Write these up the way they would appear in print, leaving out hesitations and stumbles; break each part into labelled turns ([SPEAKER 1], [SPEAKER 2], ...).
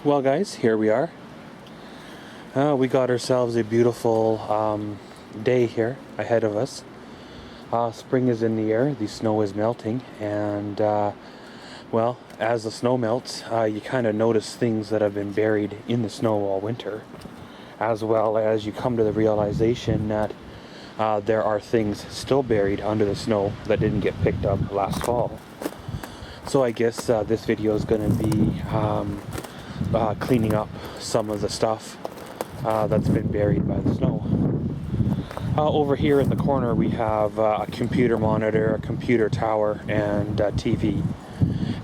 [SPEAKER 1] Well guys, here we are. We got ourselves a beautiful day here ahead of us. Spring is in the air, the snow is melting, and well, as the snow melts, you kind of notice things that have been buried in the snow all winter, as well as you come to the realization that there are things still buried under the snow that didn't get picked up last fall. So I guess this video is going to be cleaning up some of the stuff that's been buried by the snow. Over here in the corner we have a computer monitor, a computer tower, and a TV.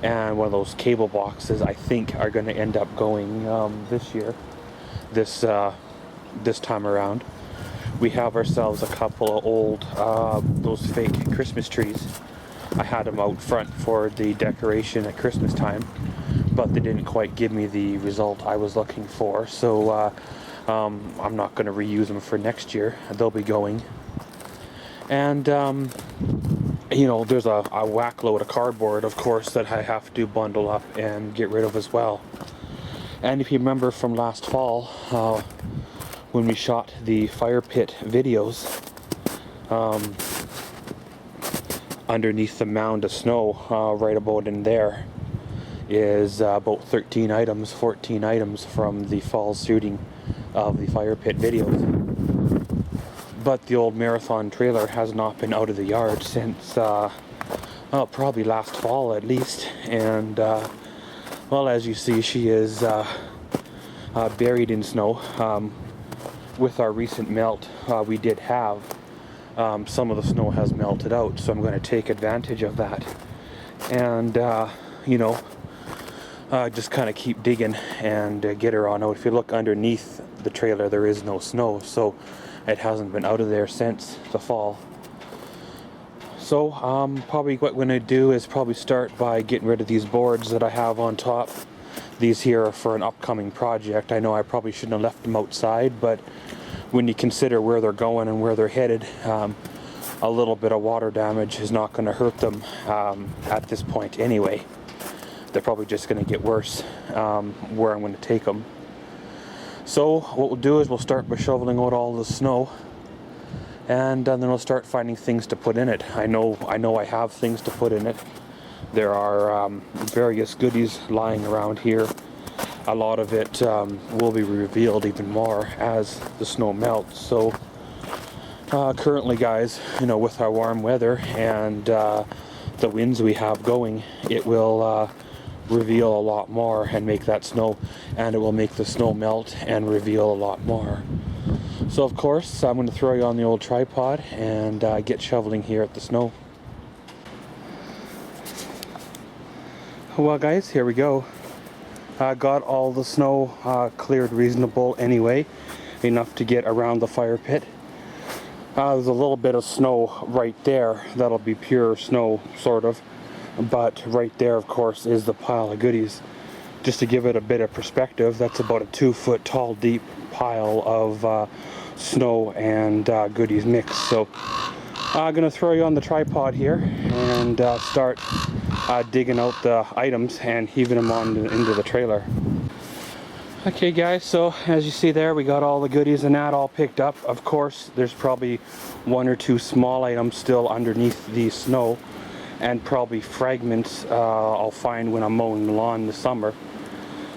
[SPEAKER 1] And one of those cable boxes I think are going to end up going this year, this time around. We have ourselves a couple of old, those fake Christmas trees. I had them out front for the decoration at Christmas time, but they didn't quite give me the result I was looking for, so I'm not going to reuse them for next year. They'll be going. And you know, there's a whack load of cardboard, of course, that I have to bundle up and get rid of as well. And if you remember from last fall, when we shot the fire pit videos, underneath the mound of snow, right about in there, is about 13 items, 14 items from the fall shooting of the fire pit videos. But the old marathon trailer has not been out of the yard since probably last fall at least. And well, as you see, she is buried in snow. With our recent melt, we did have some of the snow has melted out, so I'm going to take advantage of that and you know, just kind of keep digging and get her on out. If you look underneath the trailer, there is no snow, so it hasn't been out of there since the fall. So probably what we're going to do is probably start by getting rid of these boards that I have on top. These here are for an upcoming project. I know I probably shouldn't have left them outside, but when you consider where they're going and where they're headed, a little bit of water damage is not going to hurt them at this point anyway. They're probably just going to get worse where I'm going to take them. So what we'll do is we'll start by shoveling out all the snow, and then we'll start finding things to put in it. I know I have things to put in it. There are various goodies lying around here. A lot of it will be revealed even more as the snow melts. So currently, guys, you know, with our warm weather and the winds we have going, it will reveal a lot more and make that snow, and it will make the snow melt and reveal a lot more. So of course, I'm going to throw you on the old tripod and get shoveling here at the snow. Well guys, here we go. Got all the snow cleared reasonable anyway, enough to get around the fire pit. There's a little bit of snow right there that'll be pure snow, sort of, but right there of course is the pile of goodies. Just to give it a bit of perspective, that's about a 2-foot tall deep pile of snow and goodies mixed. So I'm gonna throw you on the tripod here and start digging out the items and heaving them on into the trailer. Okay guys, so as you see there, we got all the goodies and that all picked up. Of course, there's probably 1 or 2 small items still underneath the snow, and probably fragments I'll find when I'm mowing the lawn this summer.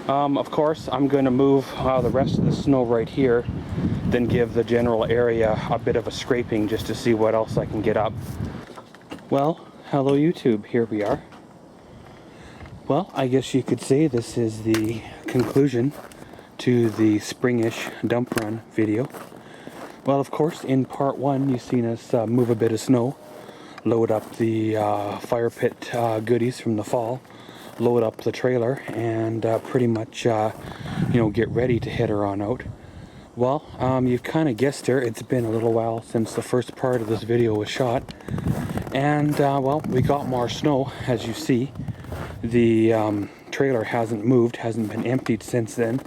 [SPEAKER 1] Of course, I'm going to move the rest of the snow right here, then give the general area a bit of a scraping just to see what else I can get up. Well, hello YouTube, here we are. Well, I guess you could say this is the conclusion to the springish dump run video. Well, of course, in part 1, you've seen us move a bit of snow, load up the fire pit goodies from the fall, load up the trailer, and pretty much, you know, get ready to head her on out. Well, you've kind of guessed her. It's been a little while since the first part of this video was shot, and well, we got more snow, as you see. The trailer hasn't moved, hasn't been emptied since then,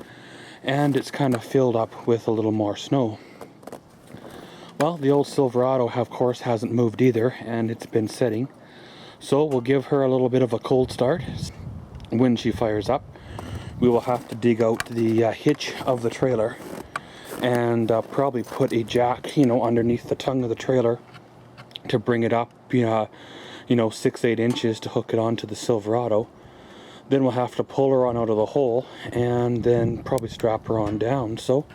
[SPEAKER 1] and it's kind of filled up with a little more snow. Well, the old Silverado, of course, hasn't moved either, and it's been sitting. So we'll give her a little bit of a cold start when she fires up. we will have to dig out the hitch of the trailer and probably put a jack, you know, underneath the tongue of the trailer to bring it up, you know, 6-8 inches to hook it onto the Silverado. Then we'll have to pull her on out of the hole and then probably strap her on down. So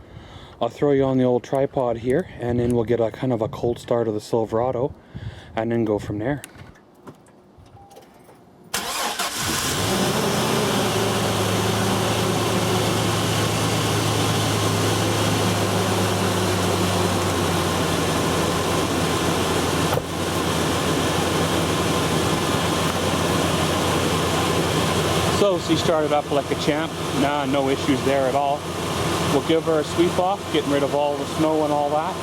[SPEAKER 1] I'll throw you on the old tripod here, and then we'll get a kind of a cold start of the Silverado and then go from there. So she started up like a champ. No issues there at all. We'll give her a sweep off, getting rid of all the snow and all that.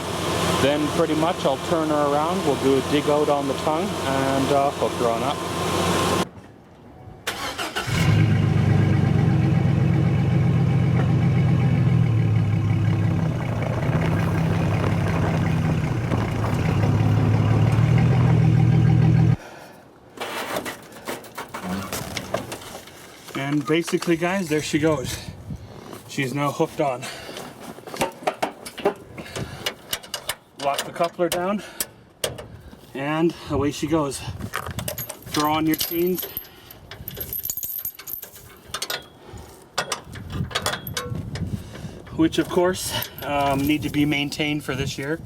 [SPEAKER 1] Then pretty much I'll turn her around. We'll do a dig out on the tongue and hook her on up. And basically, guys, there she goes. She's now hooked on. Lock the coupler down, and away she goes. Throw on your chains. Which, of course, need to be maintained for this year.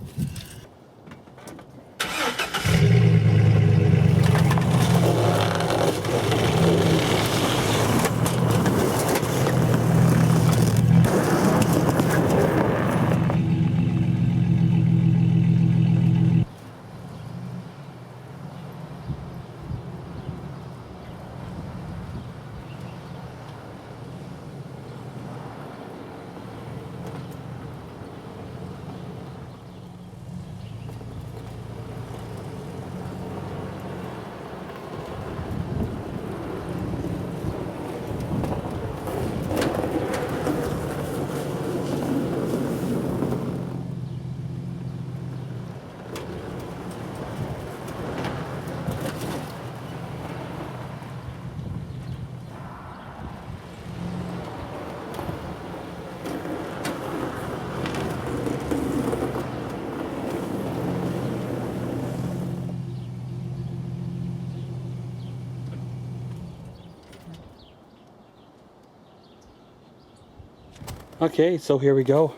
[SPEAKER 1] Okay, so here we go.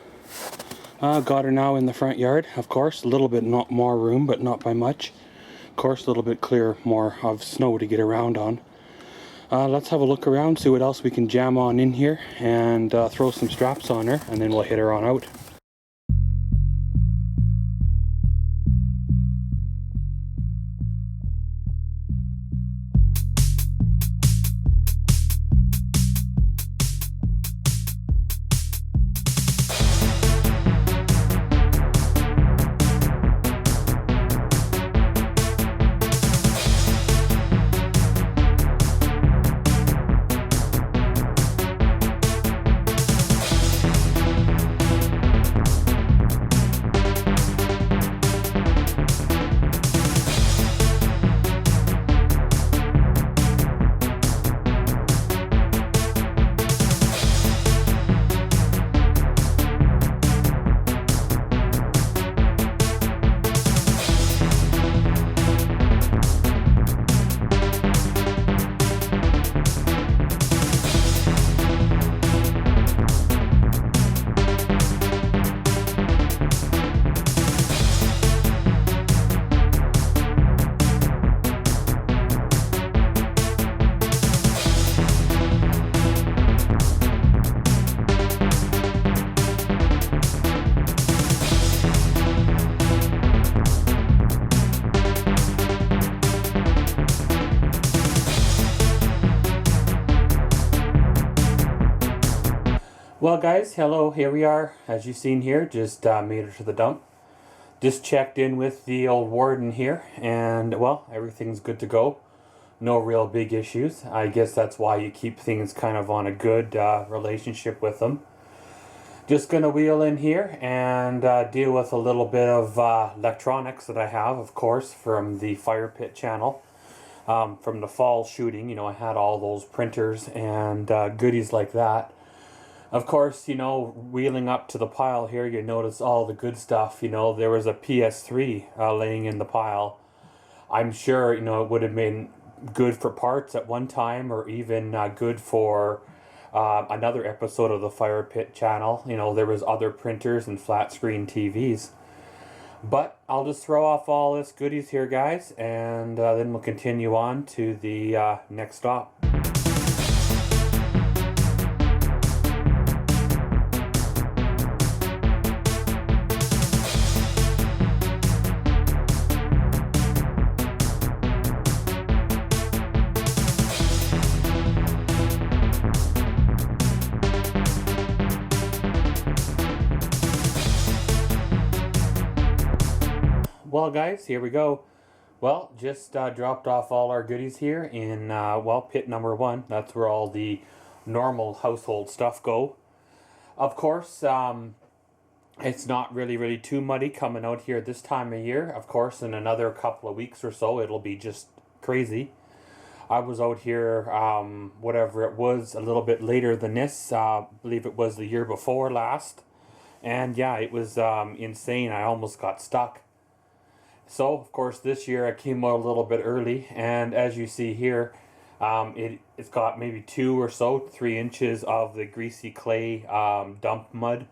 [SPEAKER 1] Got her now in the front yard, of course. A little bit not more room, but not by much. Of course, a little bit clear, more of snow to get around on. Let's have a look around, see what else we can jam on in here, and throw some straps on her, and then we'll hit her on out. Well guys, hello, here we are. As you've seen here, just made it to the dump. Just checked in with the old warden here, and well, everything's good to go. No real big issues. I guess that's why you keep things kind of on a good relationship with them. Just gonna wheel in here and deal with a little bit of electronics that I have, of course, from the fire pit channel. From the fall shooting, you know, I had all those printers and goodies like that. Of course, you know, wheeling up to the pile here, you notice all the good stuff. You know, there was a PS3 laying in the pile. I'm sure, you know, it would have been good for parts at one time, or even good for another episode of the Fire Pit channel. You know, there was other printers and flat screen TVs. But I'll just throw off all this goodies here, guys, and then we'll continue on to the next stop. Well, guys, here we go. Well, just dropped off all our goodies here in, well, pit number 1. That's where all the normal household stuff go. Of course, it's not really too muddy coming out here this time of year. Of course, in another couple of weeks or so, it'll be just crazy. I was out here, whatever it was, a little bit later than this. I believe it was the year before last. And yeah, it was insane. I almost got stuck. So, of course, this year I came out a little bit early, and as you see here, it's got maybe 2 or so, 3 inches of the greasy clay dump mud.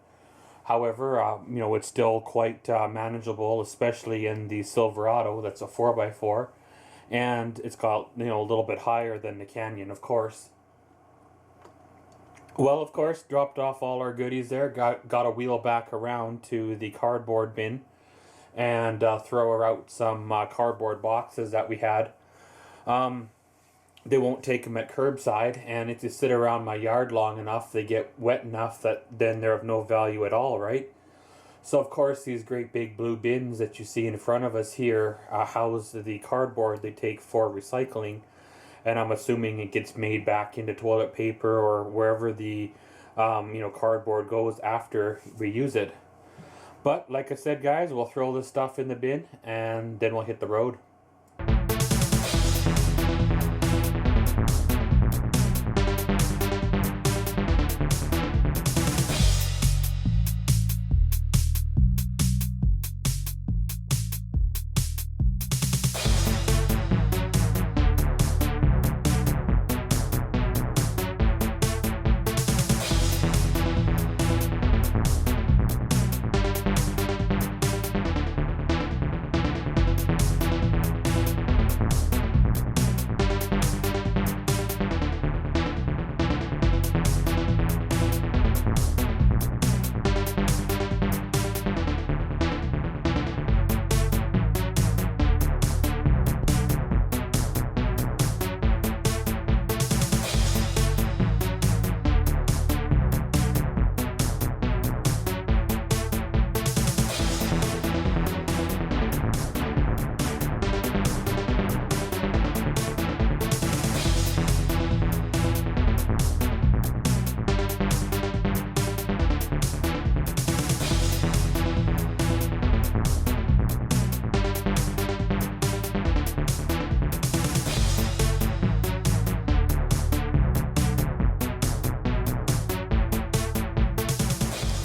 [SPEAKER 1] However, you know, it's still quite manageable, especially in the Silverado. That's a 4x4, and it's got, you know, a little bit higher than the Canyon, of course. Well, of course, dropped off all our goodies there. Got a wheel back around to the cardboard bin and throw out some cardboard boxes that we had. They won't take them at curbside, and if they sit around my yard long enough, they get wet enough that then they're of no value at all, right? So, of course, these great big blue bins that you see in front of us here house the cardboard they take for recycling, and I'm assuming it gets made back into toilet paper or wherever the you know, cardboard goes after we use it. But like I said, guys, we'll throw this stuff in the bin and then we'll hit the road.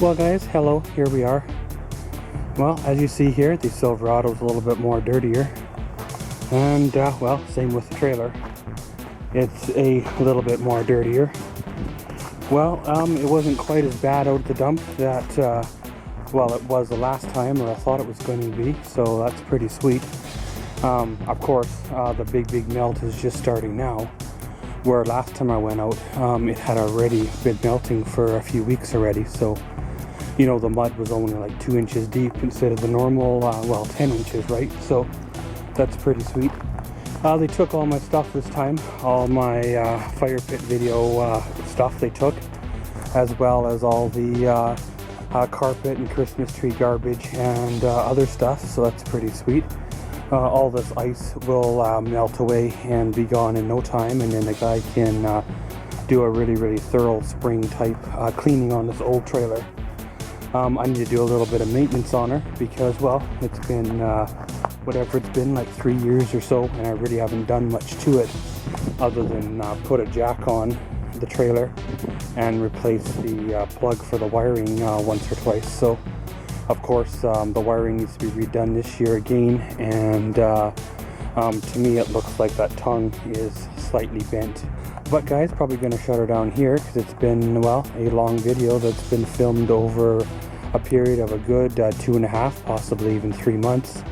[SPEAKER 1] Well, guys, hello, here we are. Well, as you see here, the Silverado's a little bit more dirtier, and well, same with the trailer. It's a little bit more dirtier. Well, it wasn't quite as bad out at the dump that well, it was the last time, or I thought it was going to be, so that's pretty sweet. Of course, the big melt is just starting now, where last time I went out, it had already been melting for a few weeks already, so you know, the mud was only like 2 inches deep instead of the normal, well, 10 inches, right? So that's pretty sweet. They took all my stuff this time, all my fire pit video stuff they took, as well as all the carpet and Christmas tree garbage and other stuff, so that's pretty sweet. All this ice will melt away and be gone in no time, and then the guy can do a really thorough spring type cleaning on this old trailer. I need to do a little bit of maintenance on her because, well, it's been whatever it's been, like 3 years or so, and I really haven't done much to it other than put a jack on the trailer and replace the plug for the wiring once or twice. So of course the wiring needs to be redone this year again, and to me it looks like that tongue is slightly bent. But guys, probably going to shut her down here because it's been, well, a long video that's been filmed over a period of a good 2.5, possibly even 3 months.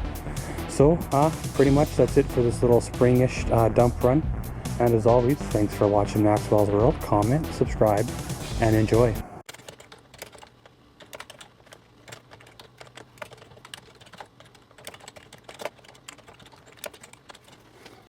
[SPEAKER 1] So pretty much that's it for this little springish dump run. And as always, thanks for watching Maxwell's World. Comment, subscribe, and enjoy.